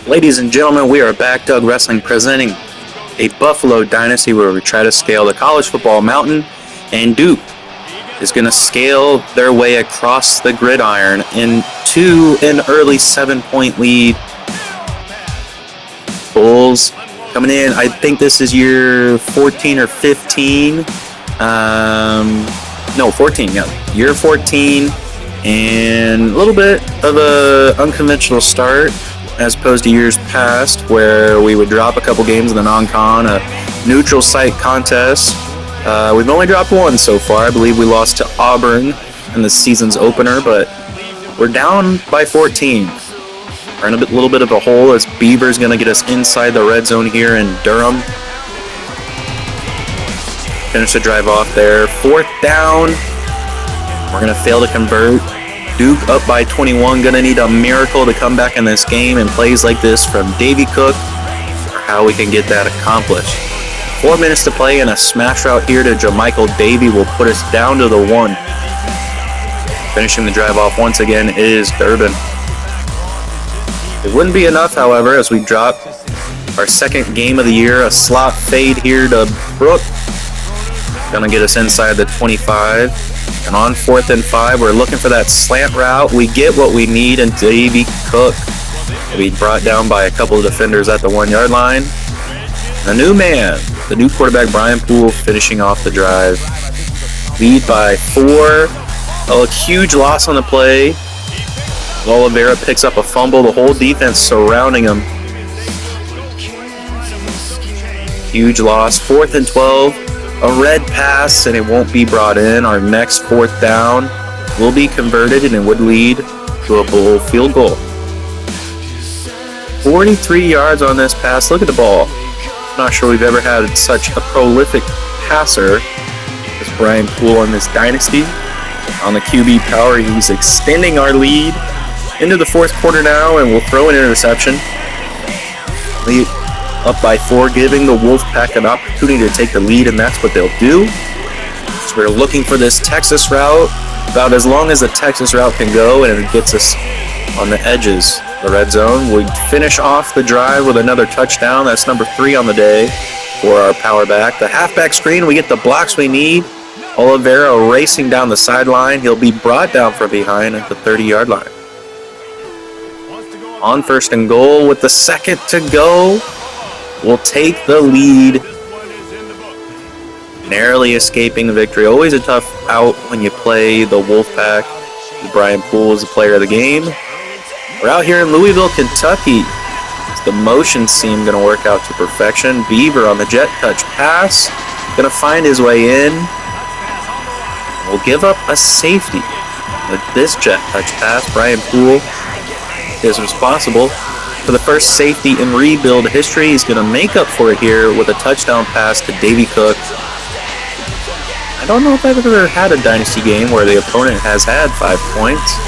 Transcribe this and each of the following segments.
Ladies and gentlemen, we are back. Doug Wrestling presenting a Buffalo Dynasty where we try to scale the college football mountain, and Duke is going to scale their way across the gridiron into an early 7-point lead. Bulls coming in, I think this is year 14 or 15. 14, yeah. Year 14, and a little bit of an unconventional start as opposed to years past where we would drop a couple games in the non-con, a neutral site contest. We've only dropped one so far. I believe we lost to Auburn in the season's opener, but we're down by 14. We're in a little bit of a hole as Beaver's going to get us inside the red zone here in Durham. Finish the drive off there. 4th down. We're going to fail to convert. Duke up by 21. Going to need a miracle to come back in this game, and plays like this from Davy Cook are how we can get that accomplished. 4 minutes to play, and a smash route here to Jamichael Davy will put us down to the 1. Finishing the drive off once again is Durbin. It wouldn't be enough, however, as we drop our second game of the year. A slot fade here to Brook. Gonna get us inside the 25. And on 4th and 5, we're looking for that slant route. We get what we need in Davy Cook. We brought down by a couple of defenders at the 1-yard line. The new man, the new quarterback, Brian Poole, finishing off the drive. Lead by 4. A huge loss on the play. Oliveira picks up a fumble. The whole defense surrounding him. Huge loss. 4th and 12. A red pass, and it won't be brought in. Our next 4th down will be converted, and it would lead to a Bull field goal. 43 yards on this pass. Look at the ball. Not sure we've ever had such a prolific passer as Brian Poole in this dynasty. On the QB power, he's extending our lead into the 4th quarter now, and we'll throw an interception. Lead up by 4, giving the Wolfpack an opportunity to take the lead, and that's what they'll do. So we're looking for this Texas route, about as long as the Texas route can go, and it gets us on the edges of the red zone. We finish off the drive with another touchdown. That's number 3 on the day for our power back. The halfback screen, we get the blocks we need. Oliveira racing down the sideline. He'll be brought down from behind at the 30-yard line. On 1st and goal with the 2nd to go. We'll take the lead, narrowly escaping the victory. Always a tough out when you play the Wolfpack. Brian Poole is the player of the game. We're out here in Louisville, Kentucky. Is the motion seam going to work out to perfection? Beaver on the jet touch pass. Going to find his way in. We'll give up a safety with this jet touch pass. Brian Poole is responsible for the first safety in rebuild history. He's going to make up for it here with a touchdown pass to Davy Cook. I don't know if I've ever had a dynasty game where the opponent has had 5 points.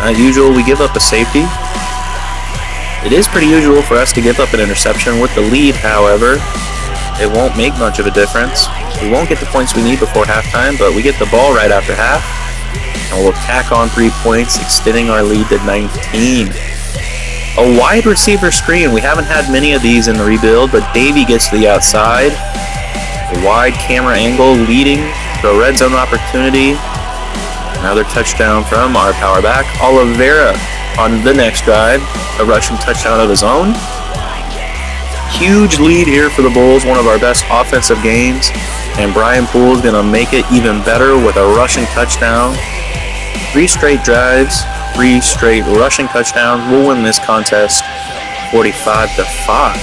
As usual, we give up a safety. It is pretty usual for us to give up an interception. With the lead, however, it won't make much of a difference. We won't get the points we need before halftime, but we get the ball right after half, and we'll tack on 3 points, extending our lead to 19. A wide receiver screen. We haven't had many of these in the rebuild, but Davy gets to the outside. A wide camera angle leading to a red zone opportunity. Another touchdown from our power back. Oliveira on the next drive, a rushing touchdown of his own. Huge lead here for the Bulls, one of our best offensive games. And Brian Poole is going to make it even better with a rushing touchdown. 3 straight drives. 3 straight rushing touchdowns. We'll win this contest 45-5.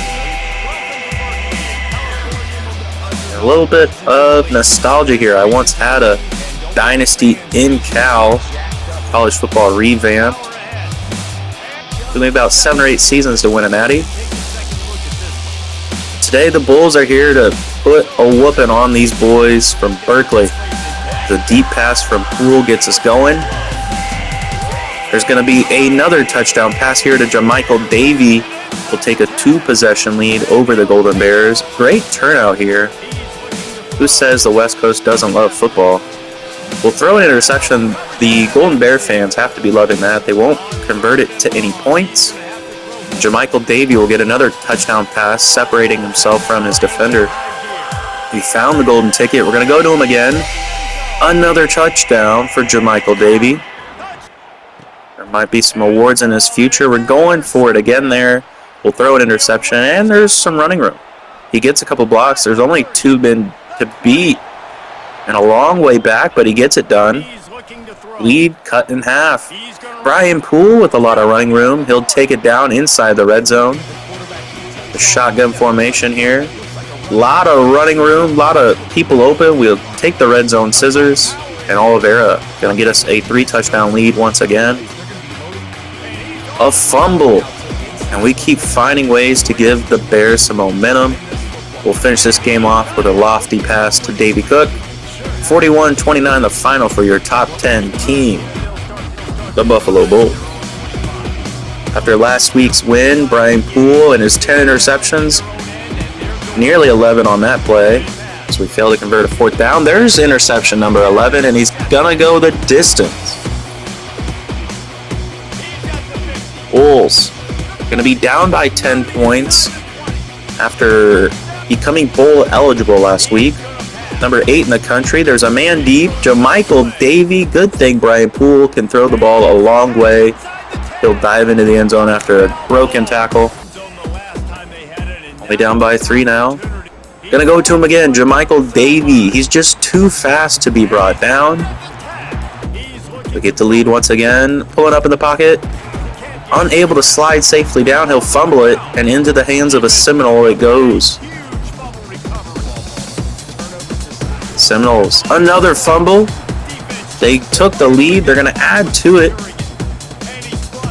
A little bit of nostalgia here. I once had a dynasty in college football revamped. It took me about 7 or 8 seasons to win a natty. Today the Bulls are here to put a whooping on these boys from Berkeley. The deep pass from Poole gets us going. There's going to be another touchdown pass here to Jamichael Davy. We'll take a 2-possession lead over the Golden Bears. Great turnout here. Who says the West Coast doesn't love football? We'll throw an interception. The Golden Bear fans have to be loving that. They won't convert it to any points. Jermichael Davey will get another touchdown pass, separating himself from his defender. He found the golden ticket. We're going to go to him again. Another touchdown for Jermichael Davey. There might be some awards in his future. We're going for it again there. We'll throw an interception, and there's some running room. He gets a couple blocks. There's only 2 men to beat and a long way back, but he gets it done. Lead cut in half. Brian Poole with a lot of running room. He'll take it down inside the red zone. The shotgun formation here. A lot of running room, a lot of people open. We'll take the red zone scissors, and Oliveira going to get us a 3-touchdown lead once again. A fumble, and we keep finding ways to give the Bears some momentum. We'll finish this game off with a lofty pass to Davey Cook. 41-29 the final for your top 10 team, the Buffalo Bulls. After last week's win, Brian Poole and his 10 interceptions, nearly 11 on that play, so we failed to convert a 4th down. There's interception number 11, and he's gonna go the distance. Bulls gonna be down by 10 points after becoming bowl eligible last week. Number 8 in the country. There's a man deep, Jermichael Davey. Good thing Brian Poole can throw the ball a long way. He'll dive into the end zone after a broken tackle. Only down by 3 now. Gonna go to him again, Jermichael Davey. He's just too fast to be brought down. We get the lead once again. Pulling up in the pocket. Unable to slide safely down. He'll fumble it, and into the hands of a Seminole it goes. Seminoles, another fumble. They took the lead. They're going to add to it.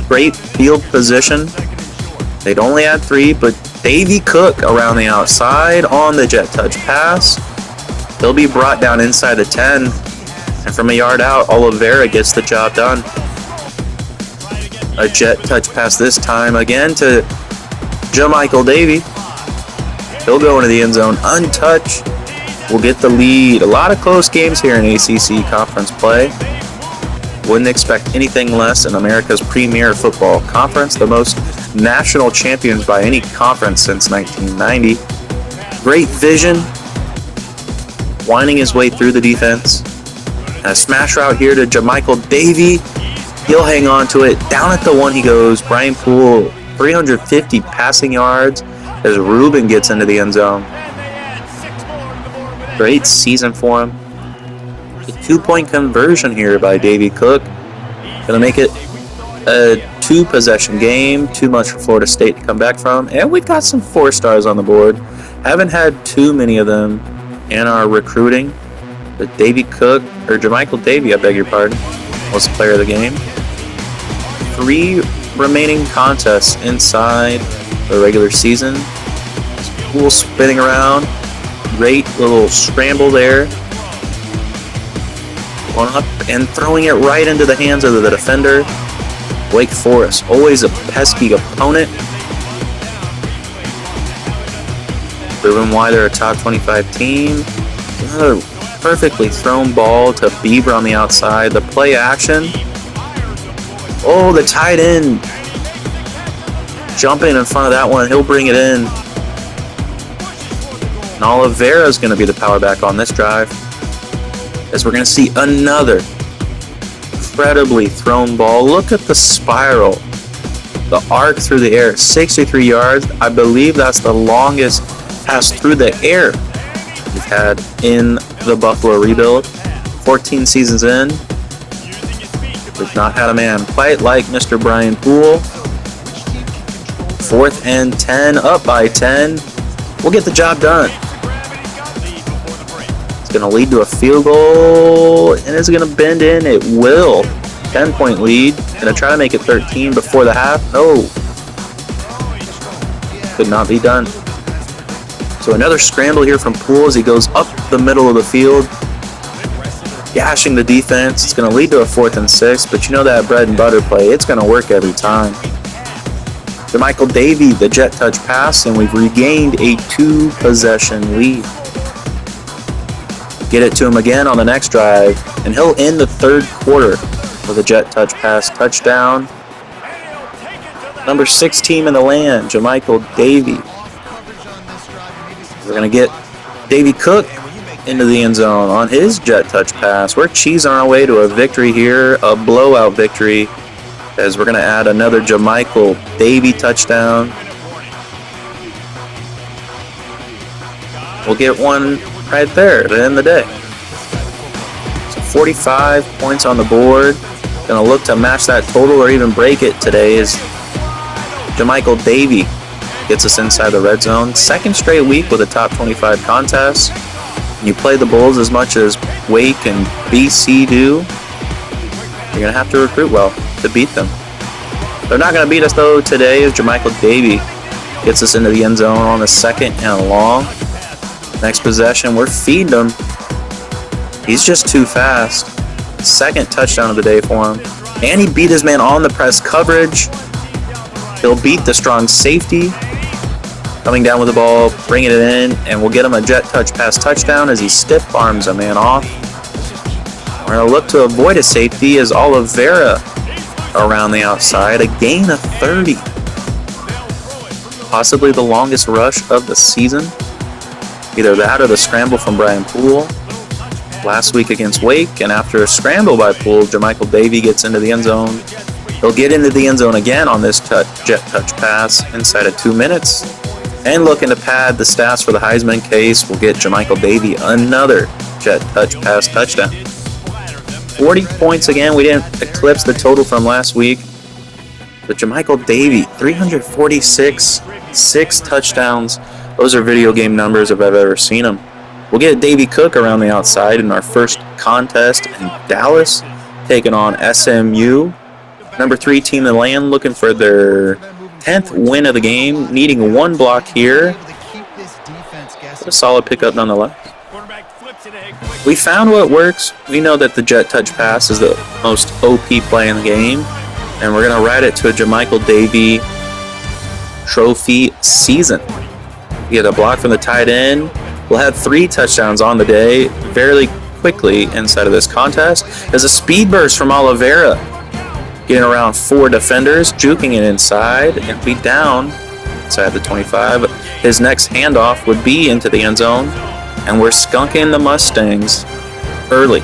Great field position. They'd only add 3, but Davey Cook around the outside on the jet touch pass. He'll be brought down inside the 10. And from a yard out, Oliveira gets the job done. A jet touch pass this time again to Jermichael Davey. He'll go into the end zone untouched. We'll get the lead. A lot of close games here in ACC conference play. Wouldn't expect anything less in America's premier football conference, the most national champions by any conference since 1990. Great vision, winding his way through the defense. And a smash route here to Jermichael Davey. He'll hang on to it. Down at the 1 he goes. Brian Poole, 350 passing yards as Ruben gets into the end zone. Great season for him. A 2-point conversion here by Davey Cook. Gonna make it a 2-possession game. Too much for Florida State to come back from. And we've got some 4-stars on the board. Haven't had too many of them in our recruiting. But Davey Cook, or Jermichael Davey, I beg your pardon, was the player of the game. 3 remaining contests inside the regular season. Poole spinning around. Great little scramble there. Going up and throwing it right into the hands of the defender. Wake Forest, always a pesky opponent. Proving why they're a top 25 team. Another perfectly thrown ball to Bieber on the outside. The play action. Oh, the tight end. Jumping in front of that one. He'll bring it in. And Oliveira is going to be the power back on this drive, as we're going to see another incredibly thrown ball. Look at the spiral, the arc through the air, 63 yards. I believe that's the longest pass through the air we've had in the Buffalo rebuild. 14 seasons in, we've not had a man quite like Mr. Brian Poole. 4th and 10, up by 10. We'll get the job done. It's going to lead to a field goal, and it's going to bend in. It will. 10-point lead. Going to try to make it 13 before the half. No. Could not be done. So another scramble here from Poole as he goes up the middle of the field, gashing the defense. It's going to lead to a 4th and 6, but you know that bread and butter play, it's going to work every time. Jermichael Davey, the jet touch pass, and we've regained a 2-possession lead. Get it to him again on the next drive, and he'll end the 3rd quarter with a jet touch pass touchdown. Number 6 team in the land, Jamichael Davey. We're going to get Davey Cook into the end zone on his jet touch pass. We're cheesing our way to a victory here, a blowout victory, as we're going to add another Jamichael Davey touchdown. We'll get one right there to end the day. So 45 points on the board. Going to look to match that total or even break it today as Jamichael Davey gets us inside the red zone. Second straight week with a top 25 contest. You play the Bulls as much as Wake and BC do, you're going to have to recruit well to beat them. They're not going to beat us, though, today as Jamichael Davey gets us into the end zone on the second and long. Next possession, we're feeding him. He's just too fast. Second touchdown of the day for him. And he beat his man on the press coverage. He'll beat the strong safety. Coming down with the ball, bringing it in, and we'll get him a jet touch pass touchdown as he stiff arms a man off. We're going to look to avoid a safety as Oliveira around the outside, a gain of 30. Possibly the longest rush of the season. Either that or the scramble from Brian Poole last week against Wake, and after a scramble by Poole, Jamichael Davey gets into the end zone. He'll get into the end zone again on this jet touch pass inside of 2 minutes. And looking to pad the stats for the Heisman case, we'll get Jamichael Davey another jet touch pass touchdown. 40 points again. We didn't eclipse the total from last week. But Jamichael Davey, 346, 6 touchdowns. Those are video game numbers if I've ever seen them. We'll get Davey Cook around the outside in our first contest in Dallas, taking on SMU. Number 3 team in the land, looking for their 10th win of the game, needing one block here. A solid pickup nonetheless. We found what works. We know that the jet touch pass is the most OP play in the game, and we're going to ride it to a Jamichael Davey trophy season. We get a block from the tight end. We'll have 3 touchdowns on the day fairly quickly inside of this contest. There's a speed burst from Oliveira, getting around 4 defenders, juking it inside, and be down inside the 25. His next handoff would be into the end zone, and we're skunking the Mustangs early.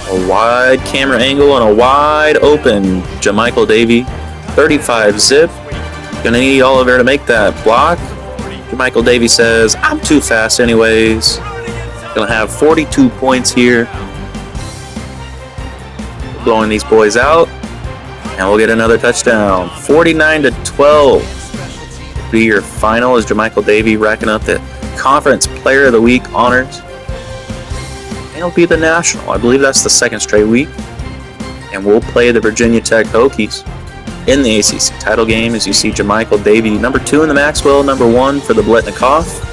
A wide camera angle and a wide open Jamichael Davey, 35 zip. Gonna need Oliver to make that block. Jamichael Davey says, I'm too fast anyways. Gonna have 42 points here. Blowing these boys out, and we'll get another touchdown. 49-12 be your final as Jamichael Davey racking up the Conference Player of the Week honors. And it'll be the National. I believe that's the second straight week. And we'll play the Virginia Tech Hokies in the ACC title game as you see Jamichael Davey, number 2 in the Maxwell, number 1 for the Blitnikoff.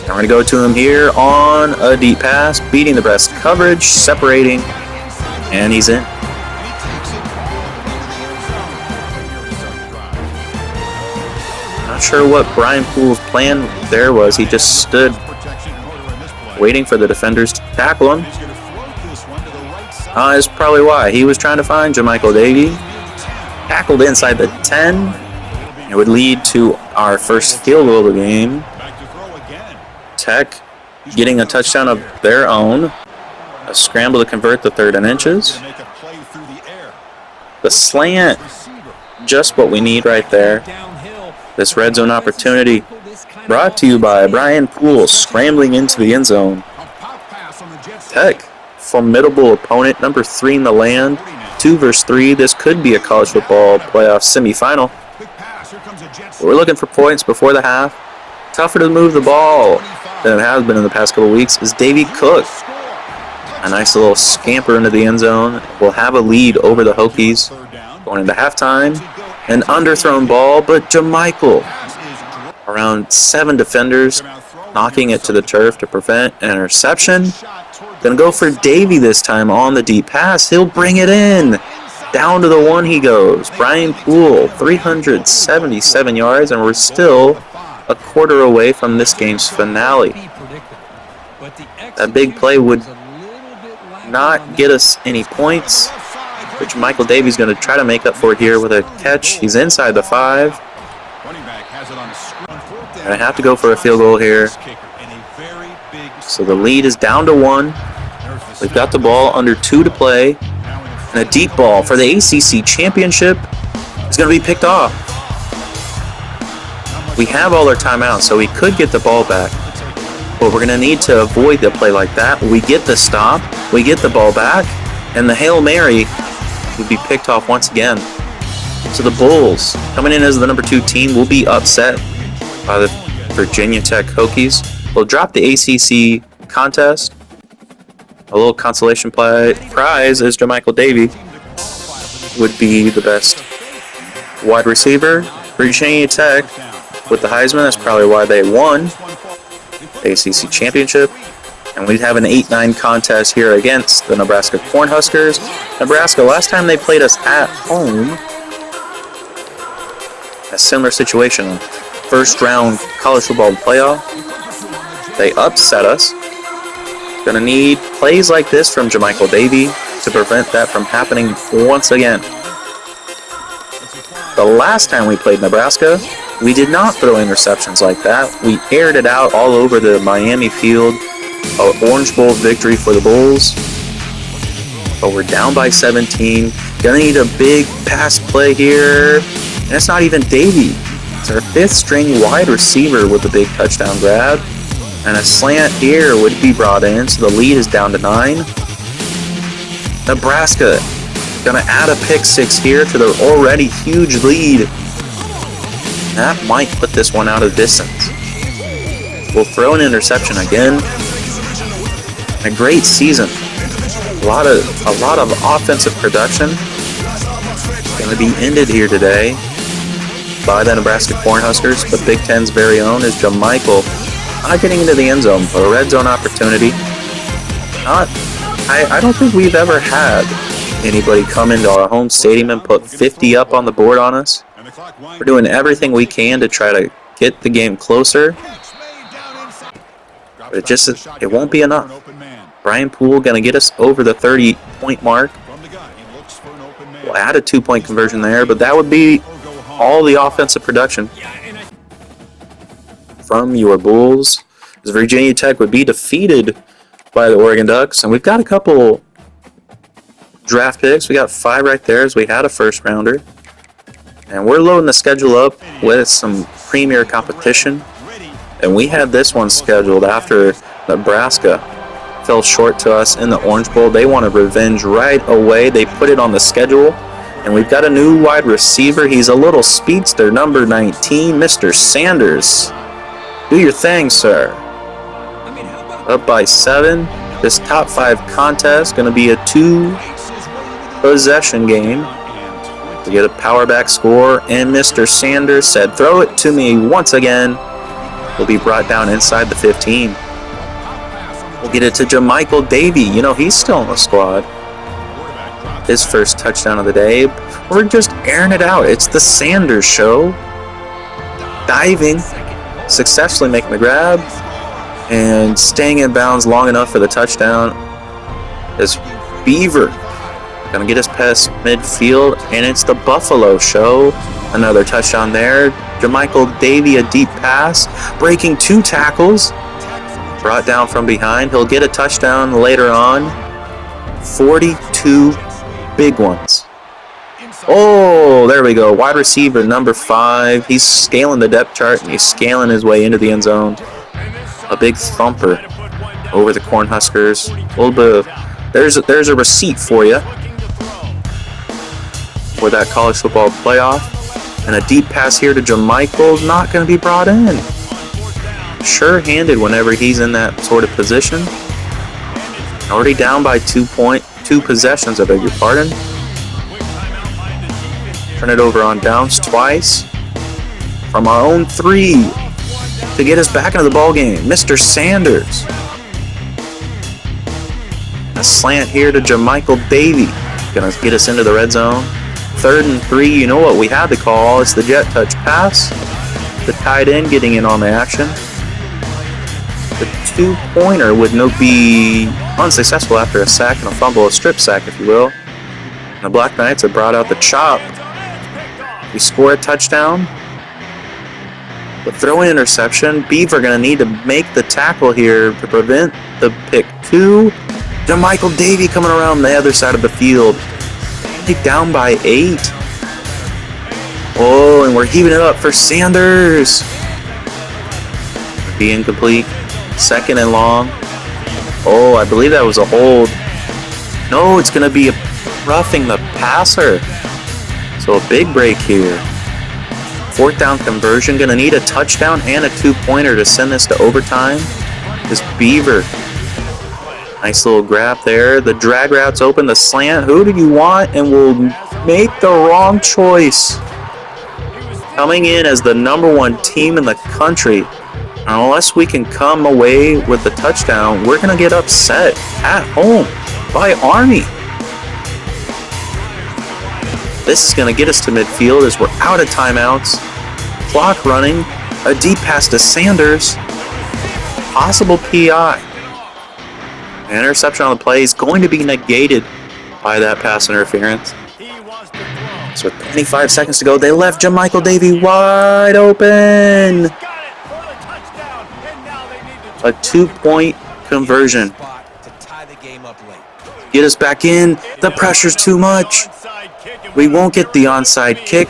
And we're going to go to him here on a deep pass, beating the breast coverage, separating, and he's in. Not sure what Brian Poole's plan there was. He just stood waiting for the defenders to tackle him. That's probably why. He was trying to find Jamichael Davey. Tackled inside the 10. It would lead to our first field goal of the game. Tech getting a touchdown of their own. A scramble to convert the 3rd and inches. The slant, just what we need right there. This red zone opportunity brought to you by Brian Poole, scrambling into the end zone. Tech, formidable opponent, number 3 in the land, 2 versus 3. This could be a college football playoff semifinal. We're looking for points before the half. Tougher to move the ball than it has been in the past couple weeks is Davey Cook. A nice little scamper into the end zone. We'll have a lead over the Hokies going into halftime. An underthrown ball, but Jamichael, around 7 defenders, knocking it to the turf to prevent an interception. Gonna go for Davey this time on the deep pass. He'll bring it in. Down to the 1 he goes. Brian Poole, 377 yards, and we're still a quarter away from this game's finale. That big play would not get us any points, which Michael Davies going to try to make up for here with a catch. He's inside the 5. And I have to go for a field goal here. So the lead is down to 1. We've got the ball under 2 to play. And a deep ball for the ACC championship is going to be picked off. We have all our timeouts, so we could get the ball back. But we're going to need to avoid the play like that. We get the stop, we get the ball back, and the Hail Mary would be picked off once again. So the Bulls, coming in as the number 2 team, will be upset by the Virginia Tech Hokies. We'll drop the ACC contest. A little consolation prize is Jermichael Davey would be the best wide receiver. Virginia Tech with the Heisman, that's probably why they won the ACC championship. And we have an 8-9 contest here against the Nebraska Cornhuskers. Nebraska, last time they played us at home, a similar situation. First round college football playoff. They upset us. Gonna need plays like this from Jermichael Davey to prevent that from happening once again. The last time we played Nebraska, we did not throw interceptions like that. We aired it out all over the Miami field. An Orange Bowl victory for the Bulls. But we're down by 17. Gonna need a big pass play here. And it's not even Davey. It's our 5th string wide receiver with a big touchdown grab. And a slant here would be brought in, so the lead is down to 9. Nebraska gonna add a pick 6 here to their already huge lead. That might put this one out of distance. We'll throw an interception again. A great season. A lot of offensive production. Gonna be ended here today by the Nebraska Cornhuskers, but Big Ten's very own is Jermichael. Not getting into the end zone, but a red zone opportunity. I don't think we've ever had anybody come into our home stadium and put 50 up on the board on us. We're doing everything we can to try to get the game closer. But it won't be enough. Brian Poole going to get us over the 30-point mark. We'll add a 2-point conversion there, but that would be all the offensive production from your Bulls, as Virginia Tech would be defeated by the Oregon Ducks. And we've got a couple draft picks. We got 5 right there, as we had a first rounder. And we're loading the schedule up with some premier competition. And we had this one scheduled after Nebraska fell short to us in the Orange Bowl. They wanted revenge right away. They put it on the schedule. And we've got a new wide receiver. He's a little speedster, number 19, Mr. Sanders. Do your thing, sir. Up by 7. This top 5 contest going to be a 2-possession game. We get a power back score, and Mr. Sanders said, "Throw it to me once again." Will be brought down inside the 15. We'll get it to Jermichael Davey. You know, he's still in the squad. His first touchdown of the day. We're just airing it out. It's the Sanders show. Diving. Successfully making the grab and staying in bounds long enough for the touchdown is Beaver. Gonna get us past midfield, and it's the Buffalo show. Another touchdown there. Jermichael Davey, a deep pass, breaking 2 tackles, brought down from behind. He'll get a touchdown later on. 42 big ones. Oh, there we go. Wide receiver number 5. He's scaling the depth chart, and he's scaling his way into the end zone. A big thumper over the Cornhuskers. A little bit of, there's a receipt for you for that college football playoff. And a deep pass here to Jermichael's not going to be brought in. Sure-handed whenever he's in that sort of position. Already down by 2 possessions, I beg your pardon. Turn it over on downs twice from our own 3 to get us back into the ball game. Mr. Sanders. A slant here to Jermichael Davey. Gonna get us into the red zone. 3rd and 3. You know what we had to call. It's the jet touch pass. The tight end getting in on the action. The 2-pointer would be unsuccessful after a sack and a fumble, a strip sack, if you will. The Black Knights have brought out the chop. We score a touchdown. But throwing interception, Beaver going to need to make the tackle here to prevent the pick 2. JaMychal Davey coming around the other side of the field. Only down by 8. Oh, and we're heaving it up for Sanders. Be incomplete. 2nd and long. Oh, I believe that was a hold. No, it's going to be roughing the passer. So a big break here. 4th down conversion. Going to need a touchdown and a 2-pointer to send this to overtime. This Beaver. Nice little grab there. The drag route's open. The slant. Who do you want? And we'll make the wrong choice. Coming in as the #1 team in the country. Unless we can come away with the touchdown, we're going to get upset at home by Army. This is going to get us to midfield as we're out of timeouts. Clock running. A deep pass to Sanders. Possible PI. An interception on the play is going to be negated by that pass interference. So with 25 seconds to go, they left JaMychal Davey wide open. A 2-point conversion. Get us back in. The pressure's too much. We won't get the onside kick.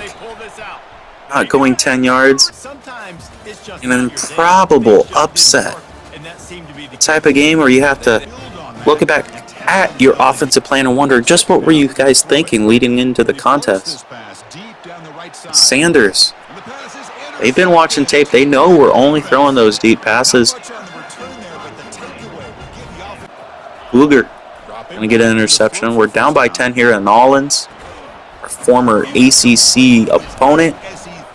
Not going 10 yards. An improbable upset. The type of game where you have to look back at your offensive plan and wonder just what were you guys thinking leading into the contest. Sanders. They've been watching tape. They know we're only throwing those deep passes. Booger going to get an interception. We're down by 10 here at Nollins. Our former ACC opponent.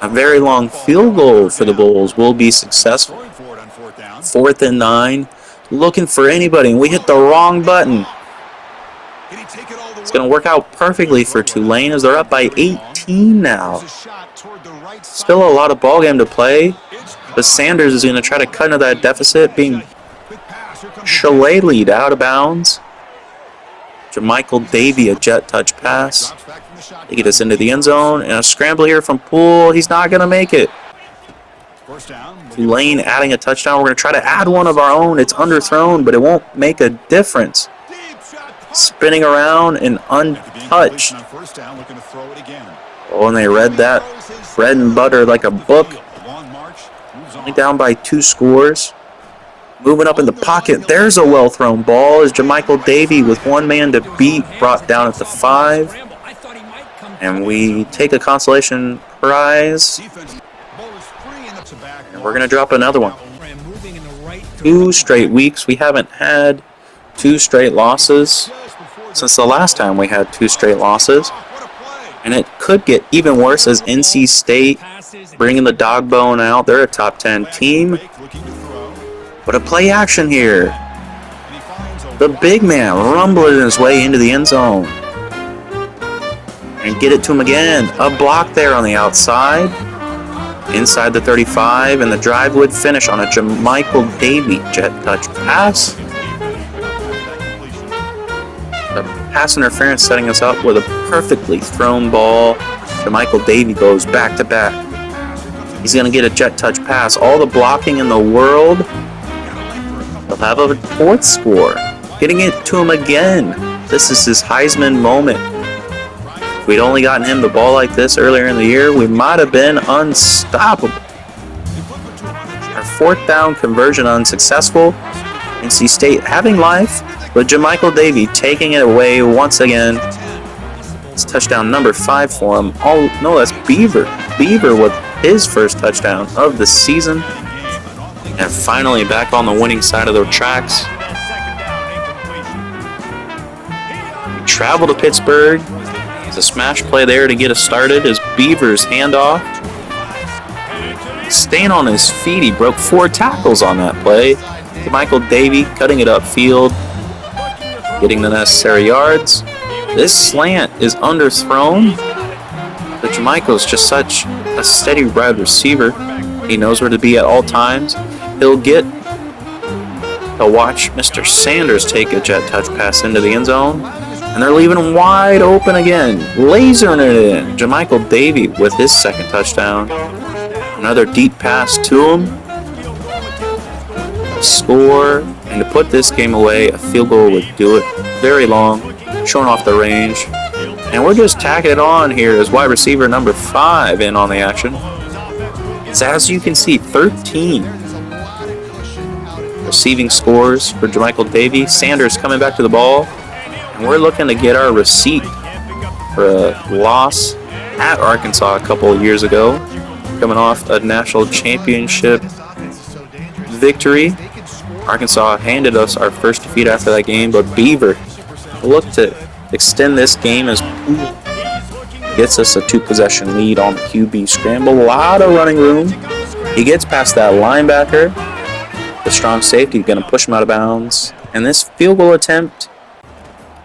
A very long field goal for the Bulls will be successful. 4th and 9. Looking for anybody, and we hit the wrong button. It's going to work out perfectly for Tulane as they're up by 18 now. Still a lot of ball game to play, but Sanders is going to try to cut into that deficit, being shillelied out of bounds. JaMychal Davey, a jet touch pass. They get us into the end zone, and a scramble here from Poole. He's not going to make it. Tulane adding a touchdown. We're going to try to add one of our own. It's underthrown, but it won't make a difference. Spinning around and untouched. Oh, and they read that bread and butter like a book. Only down by 2 scores. Moving up in the pocket. There's a well-thrown ball as JaMychal Davey with one man to beat brought down at the 5. And we take a consolation prize. And we're going to drop another one. 2 straight weeks. We haven't had 2 straight losses since the last time we had 2 straight losses. And it could get even worse as NC State bringing the dog bone out. They're a top 10 team. But a play action here. The big man rumbling his way into the end zone. And get it to him again. A block there on the outside. Inside the 35, and the drive would finish on a JaMychal Davey jet touch pass. The pass interference setting us up with a perfectly thrown ball. JaMychal Davey goes back to back. He's going to get a jet touch pass. All the blocking in the world. They'll have a 4th score. Getting it to him again. This is his Heisman moment. If we'd only gotten him the ball like this earlier in the year, we might have been unstoppable. Our 4th down conversion unsuccessful. NC State having life, but JaMychal Davey taking it away once again. It's touchdown number 5 for him. Oh, no, that's Beaver. Beaver with his first touchdown of the season. And finally back on the winning side of the tracks. We travel to Pittsburgh. There's a smash play there to get us started as Beaver's handoff. Staying on his feet, he broke 4 tackles on that play. JaMychal Davey cutting it upfield, getting the necessary yards. This slant is underthrown, but JaMychal's just such a steady wide receiver. He knows where to be at all times. He'll get to watch Mr. Sanders take a jet touch pass into the end zone. And they're leaving him wide open again. Lasering it in. Jamichael Davey with his second touchdown. Another deep pass to him. Score. And to put this game away, a field goal would do it. Very long. Showing off the range. And we're just tacking it on here as wide receiver number 5 in on the action. So as you can see, 13 receiving scores for Jamichael Davey. Sanders coming back to the ball. And we're looking to get our receipt for a loss at Arkansas a couple of years ago. Coming off a national championship victory. Arkansas handed us our first defeat after that game, but Beaver looked to extend this game as gets us a 2-possession lead on the QB scramble. A lot of running room. He gets past that linebacker. The strong safety going to push him out of bounds. And this field goal attempt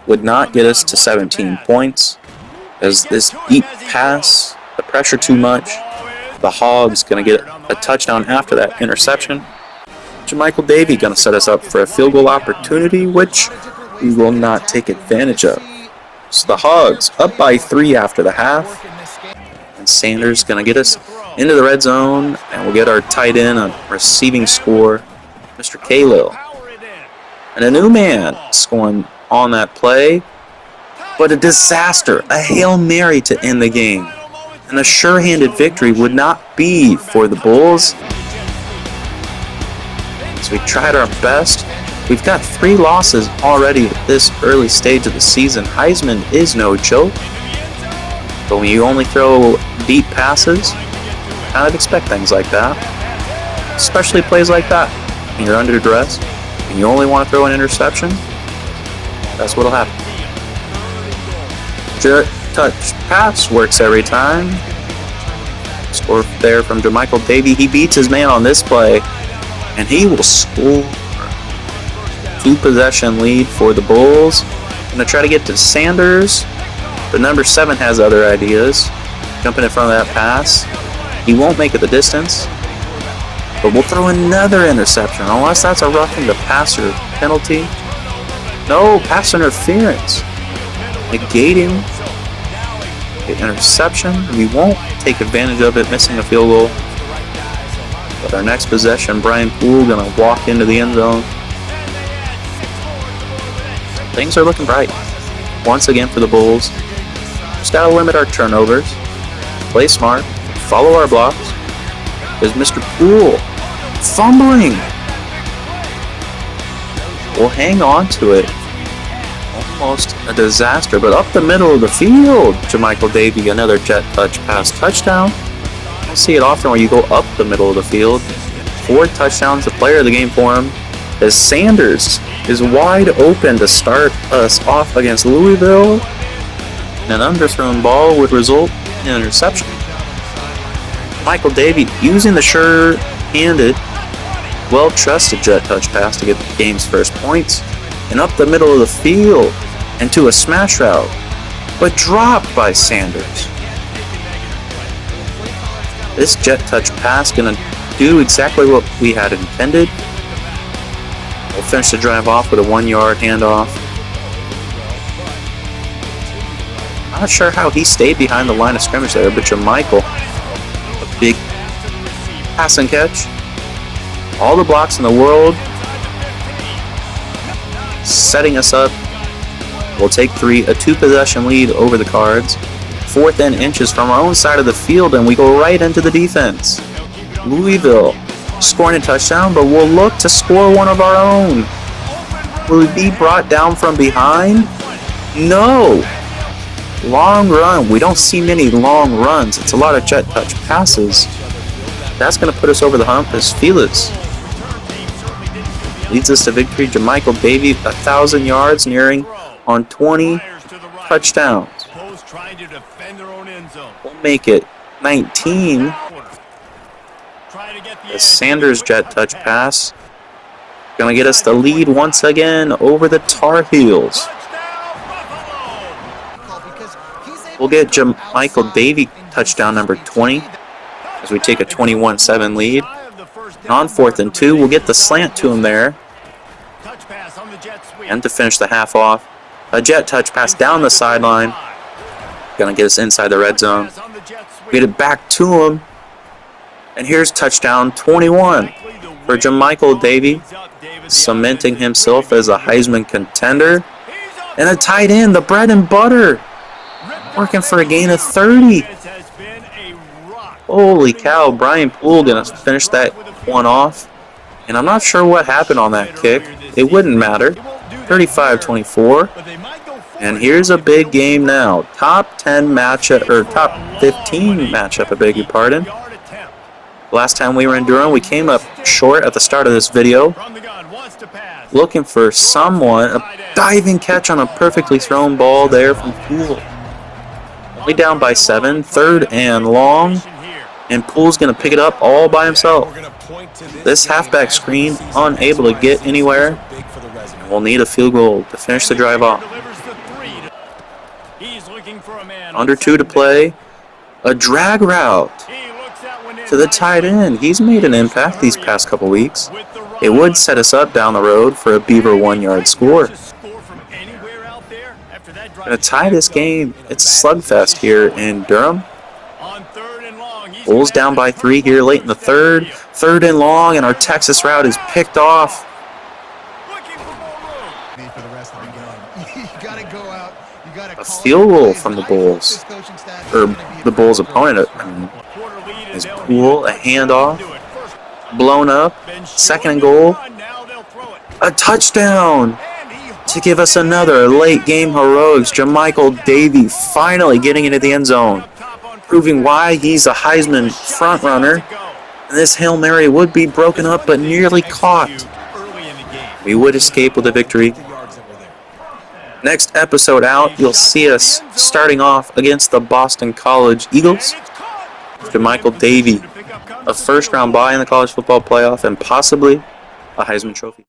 would not get us to 17 points. As this deep pass, the pressure too much. The Hogs going to get a touchdown after that interception. Jamichael Davey going to set us up for a field goal opportunity, which we will not take advantage of. So the Hogs up by 3 after the half. And Sanders going to get us into the red zone, and we'll get our tight end a receiving score, Mr. Kalil. And a new man scoring on that play, but a disaster, a Hail Mary to end the game. And a sure-handed victory would not be for the Bulls. So we tried our best. We've got 3 losses already at this early stage of the season. Heisman is no joke. But when you only throw deep passes, kind of expect things like that. Especially plays like that. When you're under duress and you only want to throw an interception, that's what'll happen. Touch pass works every time. Score there from Jamichael Davey. He beats his man on this play, and he will score. 2-possession lead for the Bulls. Going to try to get to Sanders, but number 7 has other ideas. Jumping in front of that pass. He won't make it the distance, but we'll throw another interception, unless that's a roughing the passer penalty. No, pass interference. Negating the interception. We won't take advantage of it, missing a field goal. But our next possession, Brian Poole going to walk into the end zone. Things are looking bright once again for the Bulls. Just got to limit our turnovers, play smart, follow our blocks. There's Mr. Poole fumbling. We'll hang on to it. Almost a disaster, but up the middle of the field, Jamichael Davey, another jet touch pass touchdown. I don't see it often where you go up the middle of the field. 4 touchdowns, the player of the game for him, as Sanders is wide open to start us off against Louisville. An underthrown ball would result in an interception. Michael Davey using the sure-handed, well-trusted jet touch pass to get the game's first points. And up the middle of the field into a smash route, but dropped by Sanders. This jet touch pass gonna do exactly what we had intended. We'll finish the drive off with a 1-yard handoff. Not sure how he stayed behind the line of scrimmage there, but Jamichael, a big pass and catch. All the blocks in the world, setting us up. We'll take 3, a 2-possession lead over the Cards. 4th and inches from our own side of the field, and we go right into the defense. Louisville scoring a touchdown, but we'll look to score one of our own. Will we be brought down from behind? No. Long run. We don't see many long runs. It's a lot of jet touch passes. That's going to put us over the hump as Felix leads us to victory. Jamichael Davey, 1,000 yards, nearing on 20 touchdowns. We'll make it 19. The Sanders jet touch pass going to get us the lead once again over the Tar Heels. We'll get Jamichael Davey touchdown number 20 as we take a 21-7 lead. And on 4th and 2, we'll get the slant to him there. And to finish the half off, A jet touch pass down the sideline. Gonna get us inside the red zone. Get it back to him. And here's touchdown 21 for Jamichael Davey, cementing himself as a Heisman contender. And a tight end, the bread and butter, working for a gain of 30. Holy cow, Brian Poole gonna finish that one off. And I'm not sure what happened on that kick. It wouldn't matter. 35-24. And here's a big game now. Top 10 matchup, or top 15 matchup, I beg your pardon. Last time we were in Durham, we came up short at the start of this video. Looking for someone, a diving catch on a perfectly thrown ball there from Poole. Only down by 7, 3rd and long. And Poole's going to pick it up all by himself. This halfback screen unable to get anywhere. And we'll need a field goal to finish the drive off. Under 2 to play. A drag route to the tight end. He's made an impact these past couple weeks. It would set us up down the road for a Beaver 1-yard score. Gonna tie this game. It's a slugfest here in Durham. Bulls down by 3 here late in the 3rd. 3rd and long, and our Texas route is picked off. A field goal from the Bulls, or the Bulls' opponent. Is Poole, a handoff, blown up, 2nd and goal, a touchdown to give us another late game heroics. Jamichael Davey finally getting into the end zone, proving why he's a Heisman frontrunner. And this Hail Mary would be broken up but nearly caught. We would escape with a victory. Next episode out, you'll see us starting off against the Boston College Eagles. Jamichael Davey, a first-round bye in the college football playoff and possibly a Heisman Trophy.